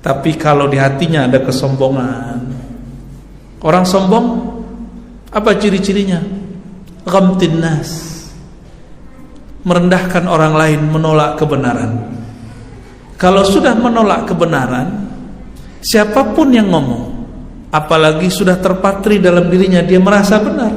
Tapi kalau di hatinya ada kesombongan. Orang sombong apa ciri-cirinya? Ghamtin nas, merendahkan orang lain, menolak kebenaran. Kalau sudah menolak kebenaran, siapapun yang ngomong, apalagi sudah terpatri dalam dirinya, dia merasa benar.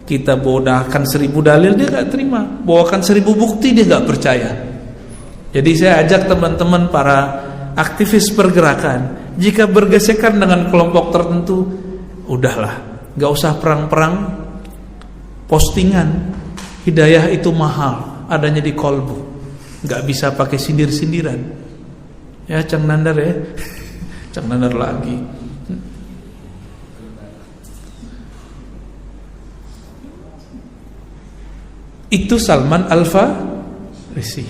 Kita bawakan 1000 dalil, dia gak terima. Bawakan 1000 bukti, dia gak percaya. Jadi saya ajak teman-teman para aktivis pergerakan, jika bergesekan dengan kelompok tertentu, udahlah, gak usah perang-perang. Postingan hidayah itu mahal, adanya di kolbu. Gak bisa pakai sindir-sindiran. Ya, Cang Nandar ya. Cang Nandar lagi. Itu Salman Al-Farisi.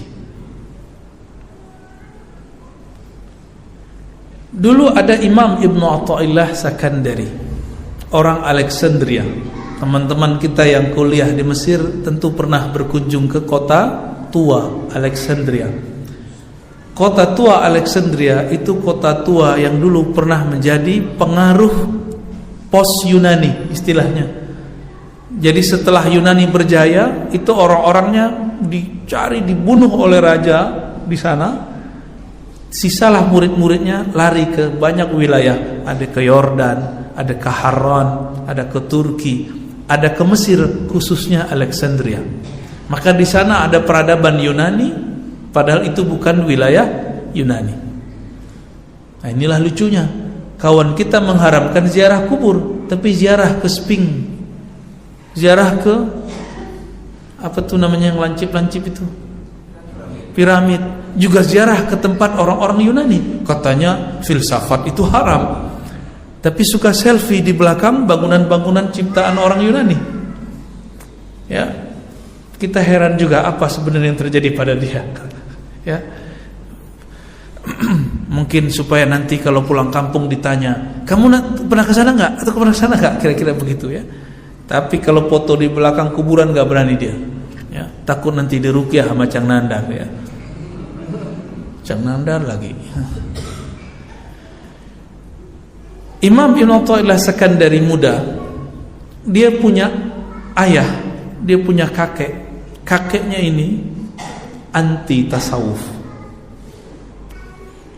Dulu ada Imam Ibnu Athaillah Sakandari, orang Alexandria. Teman-teman kita yang kuliah di Mesir tentu pernah berkunjung ke kota tua Alexandria. Kota tua Alexandria itu kota tua yang dulu pernah menjadi pengaruh pos Yunani istilahnya. Jadi setelah Yunani berjaya, itu orang-orangnya dicari, dibunuh oleh raja di sana. Sisalah murid-muridnya lari ke banyak wilayah, ada ke Yordan, ada ke Harran, ada ke Turki, ada ke Mesir, khususnya Alexandria. Maka di sana ada peradaban Yunani, padahal itu bukan wilayah Yunani. Nah, inilah lucunya. Kawan kita mengharamkan ziarah kubur, tapi ziarah ke Sphinx, ziarah ke apa tuh namanya yang lancip-lancip itu, piramid, juga ziarah ke tempat orang-orang Yunani. Katanya filsafat itu haram, tapi suka selfie di belakang bangunan-bangunan ciptaan orang Yunani. Ya, kita heran juga apa sebenarnya yang terjadi pada dia. Ya, mungkin supaya nanti kalau pulang kampung ditanya, kamu pernah ke sana nggak? Atau pernah ke sana nggak? Kira-kira begitu ya. Tapi kalau foto di belakang kuburan nggak berani dia. Ya, takut nanti diruqyah sama Cang Nandar ya. Cang Nandar lagi. Imam Ibnu Athaillah Sakandari muda, dia punya ayah, dia punya kakek. Kakeknya ini anti tasawuf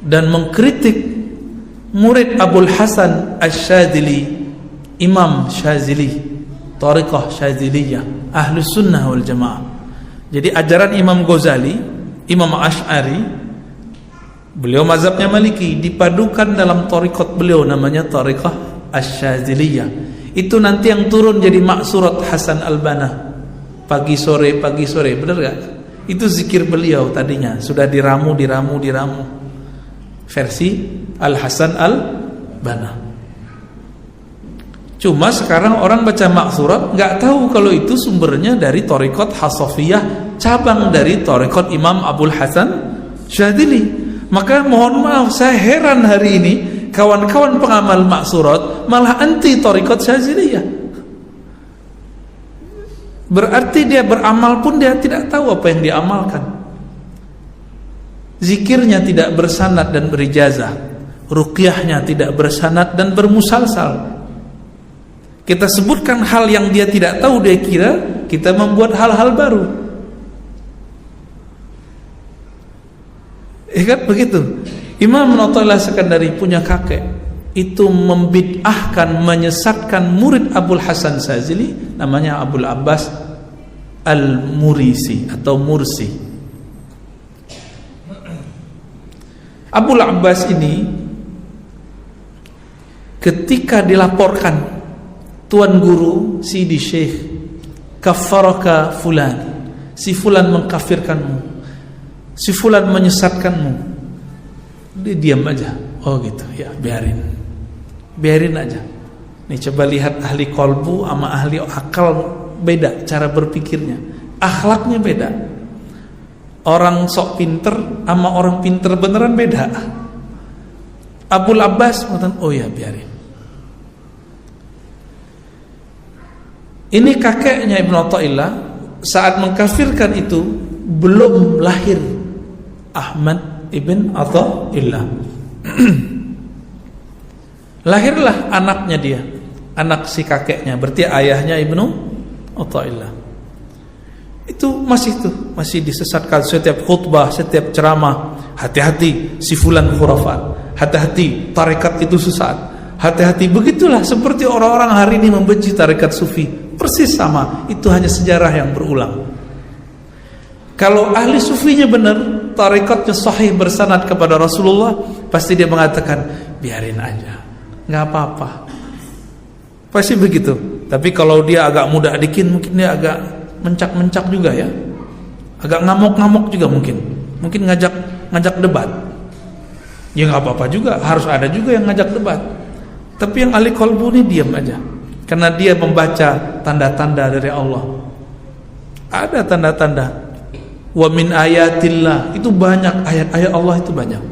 dan mengkritik murid Abul Hasan Asy-Syadzili, Imam Syadzili, Thariqah Syadziliyah, Ahlus Sunnah wal Jamaah. Jadi ajaran Imam Ghazali, Imam Asy'ari, beliau mazhabnya Maliki, dipadukan dalam thariqat beliau namanya Thariqah Asy-Syadziliyah. Itu nanti yang turun jadi Maksurat Hasan Al-Banna. Pagi sore, benar gak? Itu zikir beliau tadinya, sudah diramu. Versi Al-Hasan Al-Banna. Cuma sekarang orang baca Maksurat gak tahu kalau itu sumbernya dari Thariqat Hasafiyah, cabang dari Thariqat Imam Abul Hasan Syadzili. Maka mohon maaf, saya heran hari ini kawan-kawan pengamal Maksurat malah anti Thariqat Syadziliyah. Berarti dia beramal pun dia tidak tahu apa yang diamalkan. Zikirnya tidak bersanad dan berijazah, ruqyahnya tidak bersanad dan bermusalsal. Kita sebutkan hal yang dia tidak tahu, dia kira kita membuat hal-hal baru. Kan begitu. Imam Ibnu Athaillah Sakandari punya kakek, itu membid'ahkan, menyesatkan murid Abul Hasan Syadzili, namanya Abul Abbas Al-Murisi atau Mursi. Abul Abbas ini ketika dilaporkan, Tuan Guru Sidi Syekh, kaffaraka fulan, si fulan mengkafirkanmu, si fulan menyesatkanmu, dia diam aja. Oh gitu, ya biarin aja. Nih coba lihat ahli kolbu sama ahli akal, beda cara berpikirnya, akhlaknya beda. Orang sok pinter sama orang pinter beneran beda. Abul Abbas mengatakan, oh ya biarin. Ini kakeknya Ibnu Athaillah saat mengkafirkan itu belum lahir Ahmad ibn Athaillah. Lahirlah anaknya dia, anak si kakeknya, berarti ayahnya Ibnu Athaillah. Itu masih disesatkan setiap khutbah, setiap ceramah. Hati-hati si fulan khurafat, hati-hati tarekat itu sesat, hati-hati. Begitulah seperti orang-orang hari ini membenci tarekat sufi, persis sama. Itu hanya sejarah yang berulang. Kalau ahli sufinya benar, tarekatnya sahih bersanad kepada Rasulullah, pasti dia mengatakan biarin aja, nggak apa-apa. Pasti begitu. Tapi kalau dia agak muda dikit, mungkin dia agak mencak-mencak juga ya, agak ngamuk-ngamuk juga mungkin ngajak debat. Ya nggak apa-apa juga, harus ada juga yang ngajak debat. Tapi yang ahli qalbu ini diam aja, karena dia membaca tanda-tanda dari Allah. Ada tanda-tanda. Wa min ayatillah, itu banyak ayat-ayat Allah, itu banyak.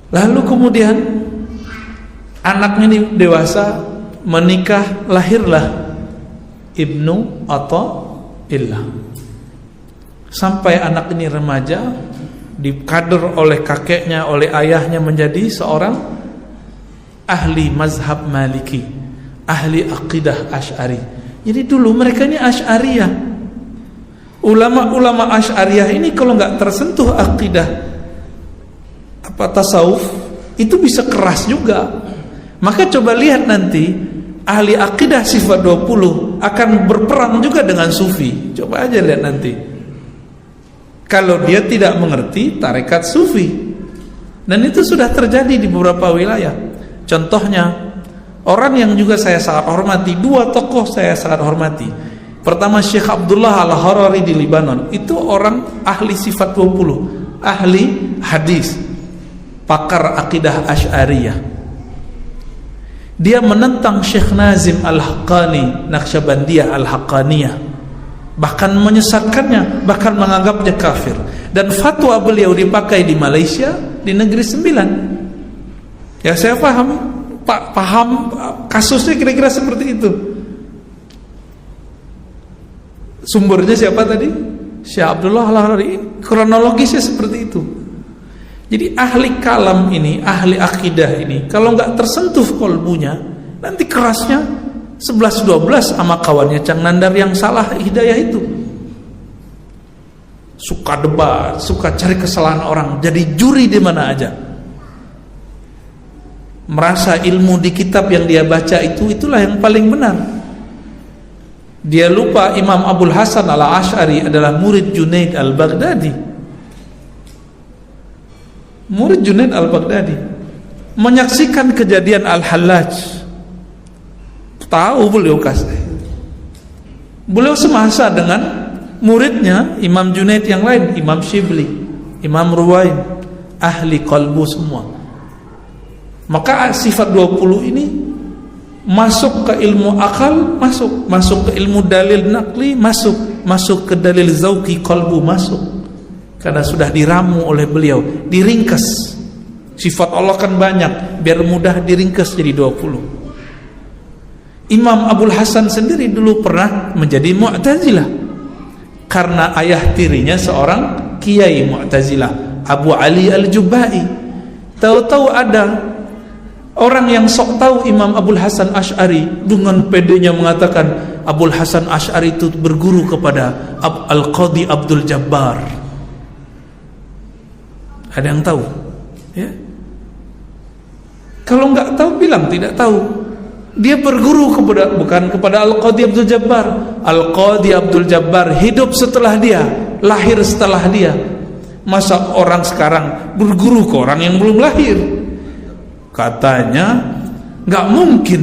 Lalu kemudian anaknya ini dewasa, menikah, lahirlah Ibnu Athaillah. Sampai anak ini remaja, dikader oleh kakeknya, oleh ayahnya menjadi seorang ahli mazhab Maliki, ahli aqidah Asy'ari. Jadi dulu mereka ini Asy'ariyah. Ulama-ulama Asy'ariyah ini kalau nggak tersentuh aqidah tasawuf, itu bisa keras juga. Maka coba lihat nanti ahli aqidah sifat 20 akan berperang juga dengan sufi. Coba aja lihat nanti, kalau dia tidak mengerti tarekat sufi. Dan itu sudah terjadi di beberapa wilayah. Contohnya, orang yang juga saya sangat hormati, dua tokoh saya sangat hormati. Pertama, Syekh Abdullah Al-Harari di Libanon. Itu orang ahli sifat 20, ahli hadis, pakar akidah Asy'ariyah. Dia menentang Syekh Nazim Al-Haqqani, Naqsyabandiyah Al-Haqqaniyah, bahkan menyesatkannya, bahkan menganggapnya kafir. Dan fatwa beliau dipakai di Malaysia, di Negeri Sembilan. Ya, saya paham kasusnya kira-kira seperti itu. Sumbernya siapa tadi? Syekh Abdullah Al-Harari. Kronologisnya seperti itu. Jadi ahli kalam ini, ahli akidah ini, kalau nggak tersentuh kolbunya, nanti kerasnya 11-12 sama kawannya Cang Nandar yang salah hidayah itu. Suka debat, suka cari kesalahan orang, jadi juri di mana aja. Merasa ilmu di kitab yang dia baca itulah yang paling benar. Dia lupa Imam Abul Hasan Al-Asy'ari adalah murid Junaid Al-Baghdadi. Murid Junaid Al-Baghdadi menyaksikan kejadian Al-Hallaj. Tahu beliau kasih. Beliau semasa dengan muridnya Imam Junaid yang lain, Imam Shibli, Imam Ruwaim, ahli qalbu semua. Maka sifat 20 ini masuk ke ilmu akal, masuk ke ilmu dalil naqli, masuk ke dalil zauqi qalbu, masuk. Karena sudah diramu oleh beliau, diringkas. Sifat Allah kan banyak, biar mudah diringkas jadi 20. Imam Abul Hasan sendiri dulu pernah menjadi Mu'tazilah karena ayah tirinya seorang kiai Mu'tazilah, Abu Ali Al-Jubai. Tahu-tahu ada orang yang sok tahu Imam Abul Hasan Asy'ari, dengan pedenya mengatakan Abul Hasan Asy'ari itu berguru kepada Al-Qadhi Abdul Jabbar. Ada yang tahu? Ya? Kalau nggak tahu bilang tidak tahu. Dia berguru bukan kepada Al-Qadhi Abdul Jabbar. Al-Qadhi Abdul Jabbar hidup setelah dia, lahir setelah dia. Masa orang sekarang berguru ke orang yang belum lahir? Katanya nggak mungkin.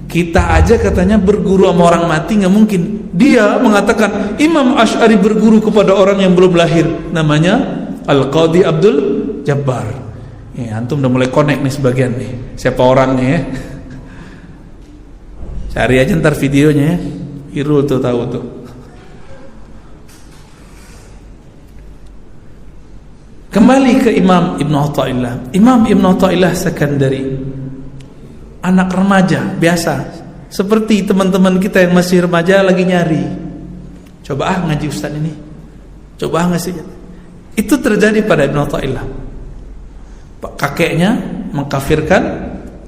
Kita aja katanya berguru sama orang mati nggak mungkin. Dia mengatakan Imam Asy'ari berguru kepada orang yang belum lahir, namanya Al-Qadhi Abdul Jabbar. Ya, antum udah mulai connect nih sebagian nih. Siapa orangnya ya? Cari aja ntar videonya ya. Irul tuh tahu tuh. Kembali ke Imam Ibnu Athaillah. Imam Ibnu Athaillah Sakandari, anak remaja biasa, seperti teman-teman kita yang masih remaja lagi nyari. Coba ngaji ustaz ini. Coba ngasih. Itu terjadi pada Ibnu Athaillah. kakeknya mengkafirkan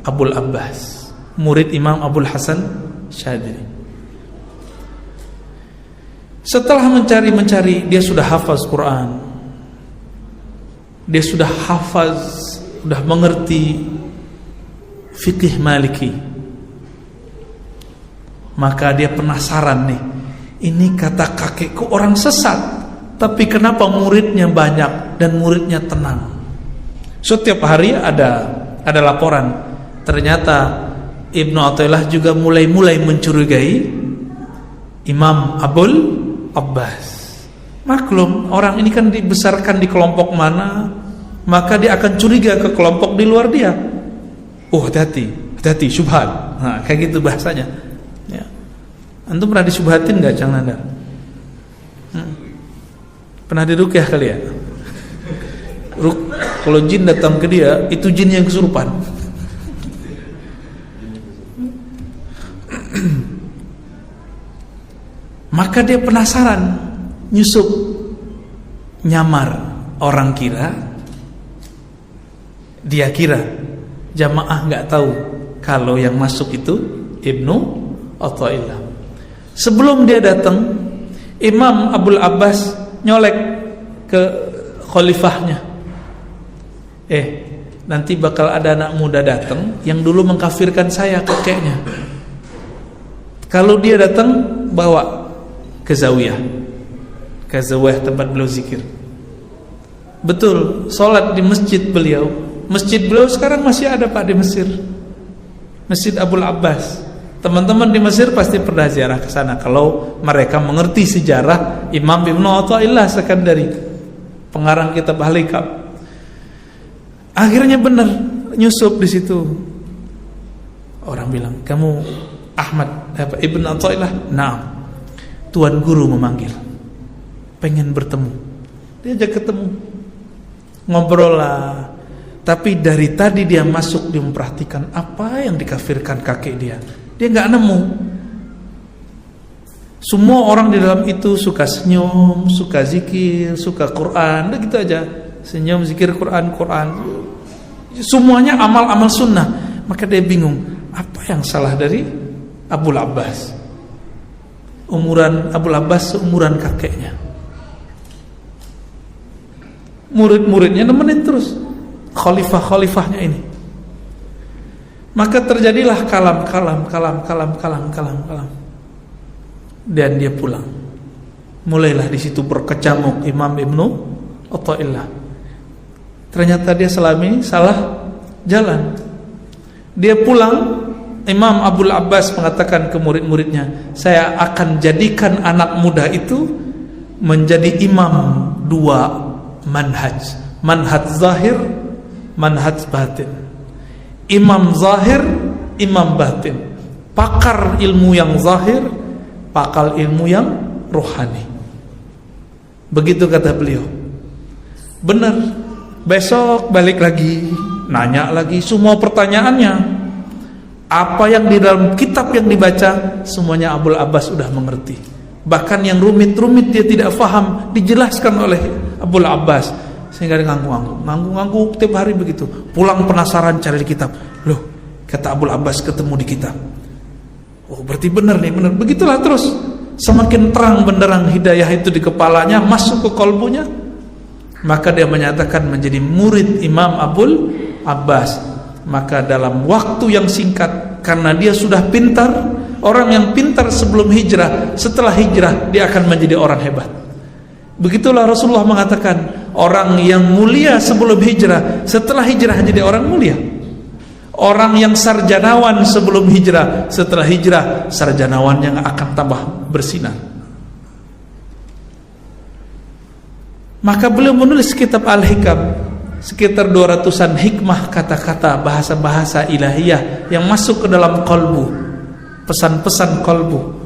Abul Abbas, murid Imam Abul Hasan Syadili. Setelah mencari, dia sudah hafaz Quran, dia sudah hafaz, sudah mengerti fikih Maliki. Maka dia penasaran nih, ini kata kakekku orang sesat, tapi kenapa muridnya banyak dan muridnya tenang? Setiap hari ada laporan, ternyata Ibnu Athaillah juga mulai mencurigai Imam Abul Abbas. Maklum, orang ini kan dibesarkan di kelompok mana, maka dia akan curiga ke kelompok di luar dia. Oh, hati-hati, syubhat. Nah, kayak gitu bahasanya. Ya. Antum pernah disubhatin nggak, Cang Nandar? Pernah diruqyah kali ya? Kalau jin datang ke dia, itu jin yang kesurupan. Maka dia penasaran, nyusup, nyamar. Orang dia kira jamaah nggak tahu kalau yang masuk itu Ibnu Athaillah. Sebelum dia datang, Imam Abul Abbas nyolek ke khalifahnya, nanti bakal ada anak muda datang yang dulu mengkafirkan saya, kakeknya. Kalau dia datang, bawa ke zawiyah tempat beliau zikir. Betul, sholat di masjid beliau. Masjid beliau sekarang masih ada, Pak, di Mesir, Masjid Abul Abbas. Teman-teman di Mesir pasti pernah ziarah ke sana kalau mereka mengerti sejarah Imam Ibnu Athaillah Sakandari, pengarang kitab Al-Hikam. Akhirnya benar nyusup di situ. Orang bilang, "Kamu Ahmad Ibnu Athaillah?" "Na'am." Tuan guru memanggil, pengen bertemu. Dia ajak ketemu, ngobrol lah. Tapi dari tadi dia masuk, dia memperhatikan apa yang dikafirkan kakek dia. Dia nggak nemu. Semua orang di dalam itu suka senyum, suka zikir, suka Quran, udah gitu aja. Senyum, zikir, Quran. Semuanya amal-amal sunnah. Maka dia bingung, apa yang salah dari Abul Abbas? Umuran Abul Abbas seumuran kakeknya. Murid-muridnya nemenin terus khalifah-khalifahnya ini. Maka terjadilah kalam. Dan dia pulang. Mulailah di situ berkecamuk Imam Ibnu Athaillah. Ternyata dia salah jalan. Dia pulang. Imam Abul Abbas mengatakan ke murid-muridnya, saya akan jadikan anak muda itu menjadi imam dua manhaj zahir, manhaj batin. Imam zahir, imam batin, pakar ilmu yang zahir, pakar ilmu yang rohani. Begitu kata beliau. Benar. Besok balik lagi, nanya lagi semua pertanyaannya. Apa yang di dalam kitab yang dibaca, semuanya Abul Abbas sudah mengerti. Bahkan yang rumit-rumit dia tidak faham, dijelaskan oleh Abul Abbas. Sehingga dia ngangguk tiap hari begitu. Pulang penasaran cari di kitab. Loh, kata Abul Abbas ketemu di kitab. Oh, berarti benar nih, benar. Begitulah terus. Semakin terang benderang hidayah itu di kepalanya, masuk ke kalbunya. Maka dia menyatakan menjadi murid Imam Abul Abbas. Maka dalam waktu yang singkat, karena dia sudah pintar, orang yang pintar sebelum hijrah, setelah hijrah dia akan menjadi orang hebat. Begitulah Rasulullah mengatakan, orang yang mulia sebelum hijrah, setelah hijrah jadi orang mulia. Orang yang sarjanawan sebelum hijrah, setelah hijrah sarjanawan yang akan tambah bersinar. Maka beliau menulis kitab Al-Hikam, sekitar 200-an hikmah kata-kata bahasa-bahasa ilahiyah yang masuk ke dalam kalbu, pesan-pesan kalbu.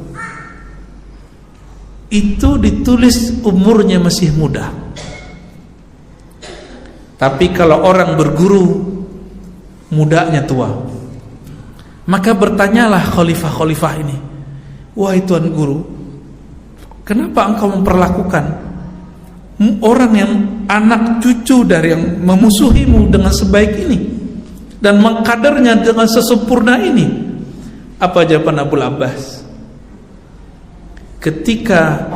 Itu ditulis umurnya masih muda. Tapi kalau orang berguru, mudanya tua. Maka bertanyalah khalifah-khalifah ini, wahai tuan guru, kenapa engkau memperlakukan orang yang anak cucu dari yang memusuhimu dengan sebaik ini dan mengkadernya dengan sesempurna ini? Apa jawaban Abul Abbas? Ketika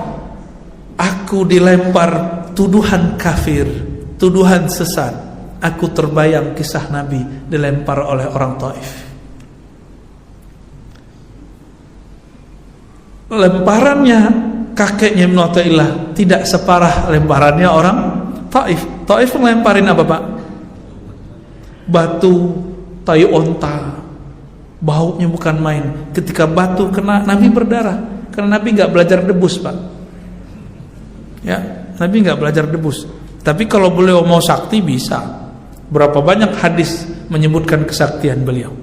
aku dilempar tuduhan kafir, tuduhan sesat, aku terbayang kisah Nabi dilempar oleh orang Taif. Lemparannya kakeknya Ibnu Athaillah tidak separah lemparannya orang Taif. Taif ngelemparin apa, Pak? Batu, tai onta, baunya bukan main. Ketika batu kena, Nabi berdarah. Karena Nabi nggak belajar debus, Pak. Ya, Nabi nggak belajar debus. Tapi kalau beliau mau sakti bisa. Berapa banyak hadis menyebutkan kesaktian beliau.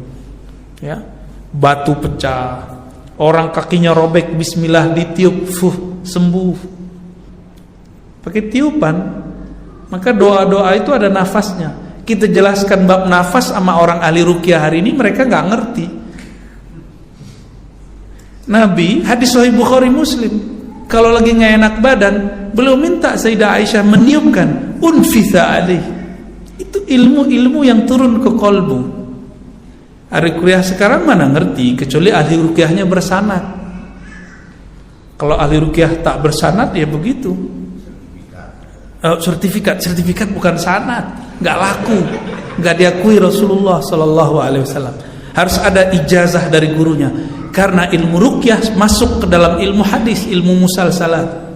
Ya, batu pecah, orang kakinya robek, bismillah ditiup, sembuh. Pakai tiupan. Maka doa-doa itu ada nafasnya. Kita jelaskan bab nafas sama orang ahli ruqyah hari ini, mereka nggak ngerti. Nabi, hadis Sahih Bukhari Muslim, kalau lagi nggak enak badan, beliau minta Sayyidah Aisyah meniupkan, unfitha alaih. Itu ilmu-ilmu yang turun ke kolbu. Ahli ruqyah sekarang mana ngerti, kecuali ahli ruqyahnya bersanad. Kalau ahli ruqyah tak bersanad, ya begitu. Sertifikat bukan sanad, nggak laku, nggak diakui Rasulullah Sallallahu Alaihi Wasallam. Harus ada ijazah dari gurunya, karena ilmu ruqyah masuk ke dalam ilmu hadis, ilmu musalsalat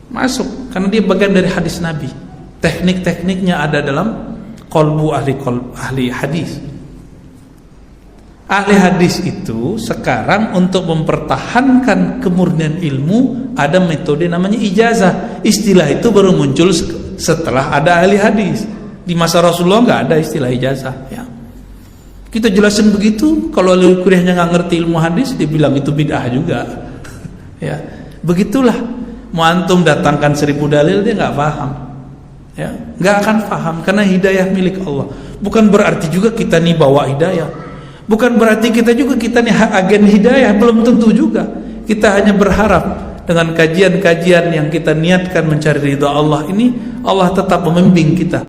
masuk, karena dia bagian dari hadis Nabi. Teknik-tekniknya ada dalam kolbu ahli hadis. Ahli hadis itu sekarang untuk mempertahankan kemurnian ilmu ada metode namanya ijazah. Istilah itu baru muncul setelah ada ahli hadis. Di masa Rasulullah nggak ada istilah ijazah. Ya. Kita jelasin begitu, kalau ahli kuliahnya nggak ngerti ilmu hadis, dia bilang itu bid'ah juga. Ya, begitulah. Mau antum datangkan 1000 dalil, dia nggak paham. Ya, nggak akan paham karena hidayah milik Allah. Bukan berarti juga kita nih bawa hidayah. Bukan berarti kita nih agen hidayah, belum tentu juga. Kita hanya berharap dengan kajian-kajian yang kita niatkan mencari ridha Allah ini, Allah tetap membimbing kita.